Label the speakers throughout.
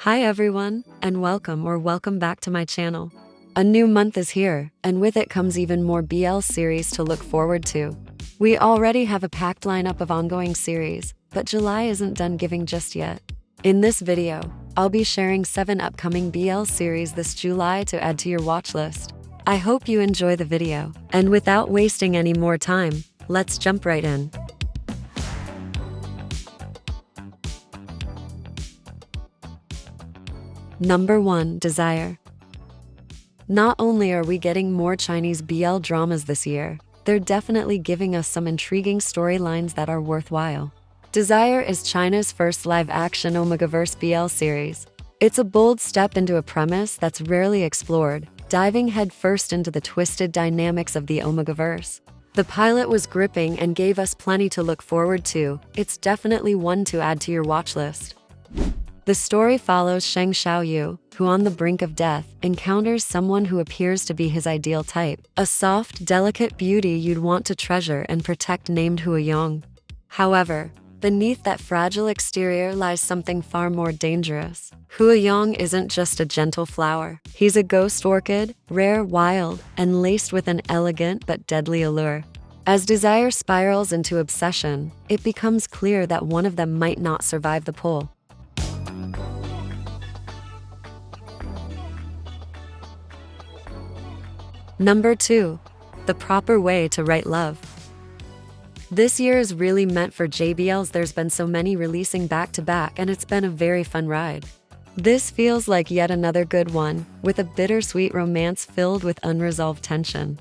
Speaker 1: Hi everyone, and welcome back to my channel. A new month is here, and with it comes even more BL series to look forward to. We already have a packed lineup of ongoing series, but July isn't done giving just yet. In this video, I'll be sharing 7 upcoming BL series this July to add to your watch list. I hope you enjoy the video, and without wasting any more time, let's jump right in. Number 1. Desire. Not only are we getting more Chinese BL dramas this year, they're definitely giving us some intriguing storylines that are worthwhile. Desire is China's first live-action Omegaverse BL series. It's a bold step into a premise that's rarely explored, diving headfirst into the twisted dynamics of the Omegaverse. The pilot was gripping and gave us plenty to look forward to. It's definitely one to add to your watch list. The story follows Sheng Xiaoyu, who on the brink of death, encounters someone who appears to be his ideal type, a soft, delicate beauty you'd want to treasure and protect named Huayong. However, beneath that fragile exterior lies something far more dangerous. Huayong isn't just a gentle flower. He's a ghost orchid, rare, wild, and laced with an elegant but deadly allure. As desire spirals into obsession, it becomes clear that one of them might not survive the pull. Number 2. The Proper Way to Write Love. This year is really meant for JBLs. There's been so many releasing back-to-back, and it's been a very fun ride. This feels like yet another good one, with a bittersweet romance filled with unresolved tension.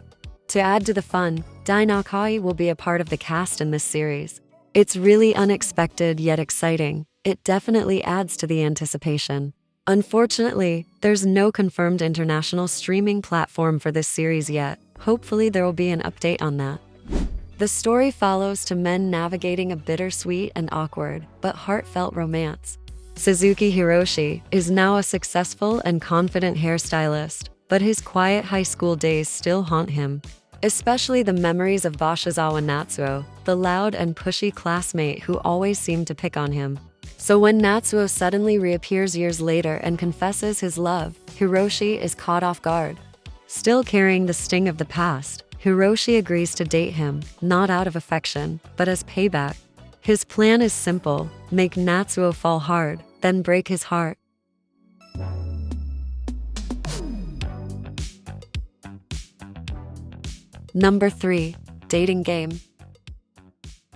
Speaker 1: To add to the fun, Dai Nakai will be a part of the cast in this series. It's really unexpected yet exciting. It definitely adds to the anticipation. Unfortunately, there's no confirmed international streaming platform for this series yet. Hopefully there will be an update on that. The story follows two men navigating a bittersweet and awkward, but heartfelt romance. Suzuki Hiroshi is now a successful and confident hairstylist, but his quiet high school days still haunt him. Especially the memories of Bashizawa Natsuo, the loud and pushy classmate who always seemed to pick on him. So when Natsuo suddenly reappears years later and confesses his love, Hiroshi is caught off guard. Still carrying the sting of the past, Hiroshi agrees to date him, not out of affection, but as payback. His plan is simple: make Natsuo fall hard, then break his heart. Number 3. Dating Game.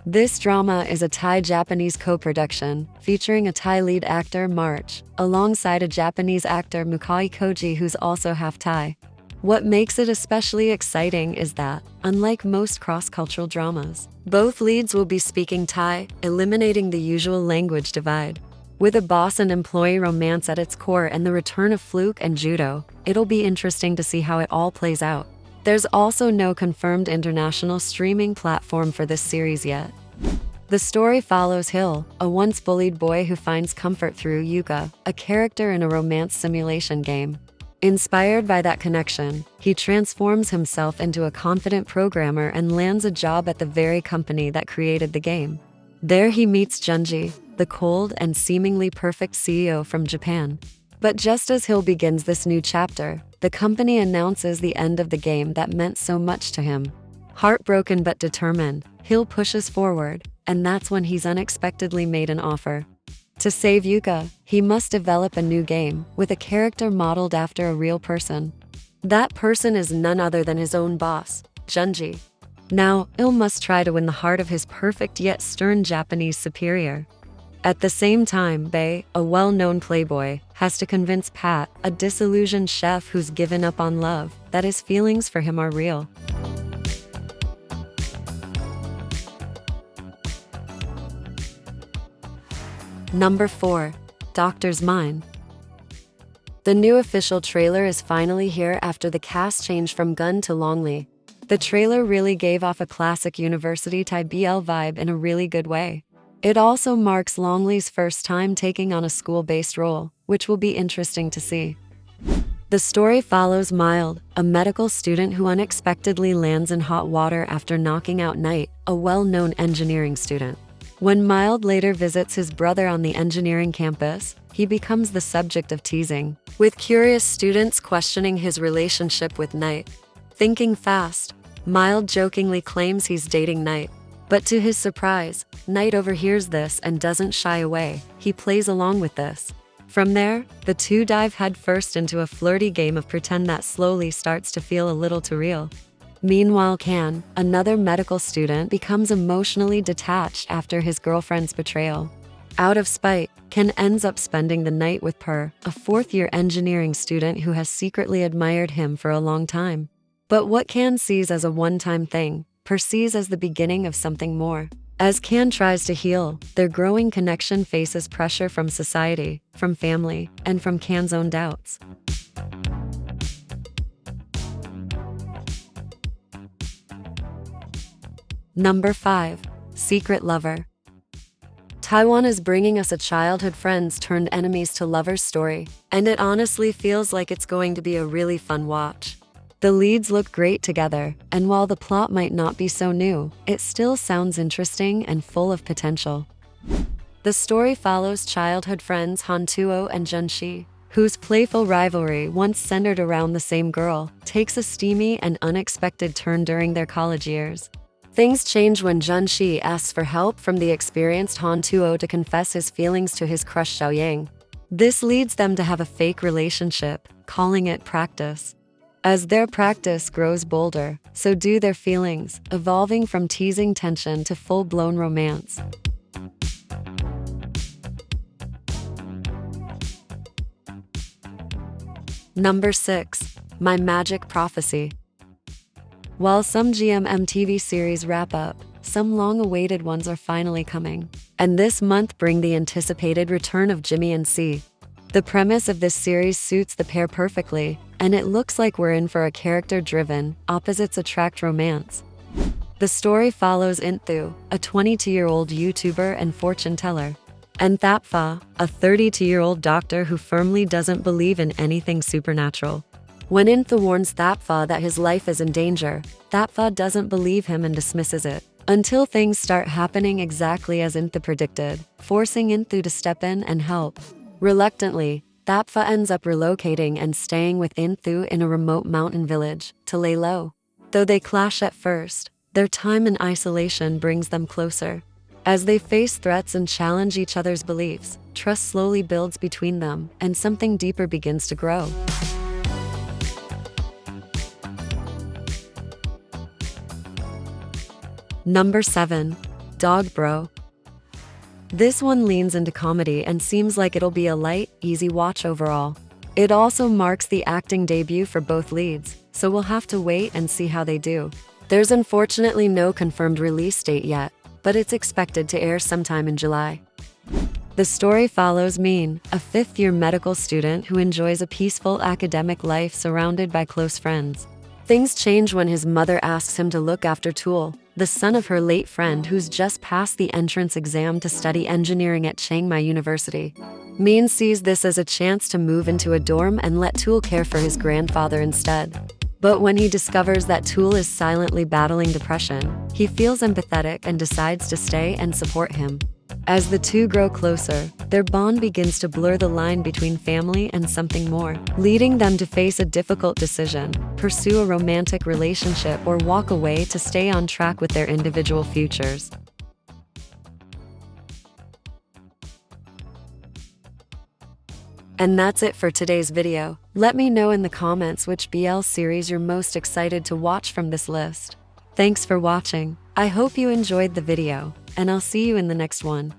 Speaker 1: This drama is a Thai-Japanese co-production, featuring a Thai lead actor, March, alongside a Japanese actor, Mukai Koji, who's also half Thai. What makes it especially exciting is that, unlike most cross-cultural dramas, both leads will be speaking Thai, eliminating the usual language divide. With a boss and employee romance at its core and the return of Fluke and Judo, it'll be interesting to see how it all plays out. There's also no confirmed international streaming platform for this series yet. The story follows Hill, a once bullied boy who finds comfort through Yuka, a character in a romance simulation game. Inspired by that connection, he transforms himself into a confident programmer and lands a job at the very company that created the game. There he meets Junji, the cold and seemingly perfect CEO from Japan. But just as Hill begins this new chapter, the company announces the end of the game that meant so much to him. Heartbroken but determined, Hill pushes forward, and that's when he's unexpectedly made an offer. To save Yuka, he must develop a new game, with a character modeled after a real person. That person is none other than his own boss, Junji. Now, Hill must try to win the heart of his perfect yet stern Japanese superior. At the same time, Bae, a well-known playboy, has to convince Pat, a disillusioned chef who's given up on love, that his feelings for him are real. Number 4. Doctor's Mind. The new official trailer is finally here after the cast change from Gun to Longley. The trailer really gave off a classic university Thai BL vibe in a really good way. It also marks Longley's first time taking on a school-based role, which will be interesting to see. The story follows Mild, a medical student who unexpectedly lands in hot water after knocking out Knight, a well-known engineering student. When Mild later visits his brother on the engineering campus, he becomes the subject of teasing, with curious students questioning his relationship with Knight. Thinking fast, Mild jokingly claims he's dating Knight. But to his surprise, Knight overhears this and doesn't shy away. He plays along with this. From there, the two dive headfirst into a flirty game of pretend that slowly starts to feel a little too real. Meanwhile, Can, another medical student, becomes emotionally detached after his girlfriend's betrayal. Out of spite, Ken ends up spending the night with Per, a fourth-year engineering student who has secretly admired him for a long time. But what Can sees as a one-time thing, Per sees as the beginning of something more. As Can tries to heal, their growing connection faces pressure from society, from family, and from Can's own doubts. Number 5. Secret Lover. Taiwan is bringing us a childhood friends turned enemies to lovers story, and it honestly feels like it's going to be a really fun watch. The leads look great together, and while the plot might not be so new, it still sounds interesting and full of potential. The story follows childhood friends Han Tuo and Jun Shi, whose playful rivalry, once centered around the same girl, takes a steamy and unexpected turn during their college years. Things change when Jun Shi asks for help from the experienced Han Tuo to confess his feelings to his crush Xiaoyang. This leads them to have a fake relationship, calling it practice. As their practice grows bolder, so do their feelings, evolving from teasing tension to full-blown romance. Number 6. My Magic Prophecy. While some GMM TV series wrap up, some long-awaited ones are finally coming. And this month bring the anticipated return of Jimmy and C. The premise of this series suits the pair perfectly, and it looks like we're in for a character-driven, opposites-attract romance. The story follows Inthu, a 22-year-old YouTuber and fortune teller, and Thapfa, a 32-year-old doctor who firmly doesn't believe in anything supernatural. When Inthu warns Thapfa that his life is in danger, Thapfa doesn't believe him and dismisses it, until things start happening exactly as Inthu predicted, forcing Inthu to step in and help. Reluctantly, Thapfa ends up relocating and staying with Inthu in a remote mountain village, to lay low. Though they clash at first, their time in isolation brings them closer. As they face threats and challenge each other's beliefs, trust slowly builds between them, and something deeper begins to grow. Number 7. Dog Bro. This one leans into comedy and seems like it'll be a light, easy watch overall. It also marks the acting debut for both leads, so we'll have to wait and see how they do. There's unfortunately no confirmed release date yet, but it's expected to air sometime in July. The story follows Min, a fifth-year medical student who enjoys a peaceful academic life surrounded by close friends. Things change when his mother asks him to look after Tool, the son of her late friend who's just passed the entrance exam to study engineering at Chiang Mai University. Min sees this as a chance to move into a dorm and let Tool care for his grandfather instead. But when he discovers that Tool is silently battling depression, he feels empathetic and decides to stay and support him. As the two grow closer, their bond begins to blur the line between family and something more, leading them to face a difficult decision, pursue a romantic relationship, or walk away to stay on track with their individual futures. And that's it for today's video. Let me know in the comments which BL series you're most excited to watch from this list. Thanks for watching. I hope you enjoyed the video, and I'll see you in the next one.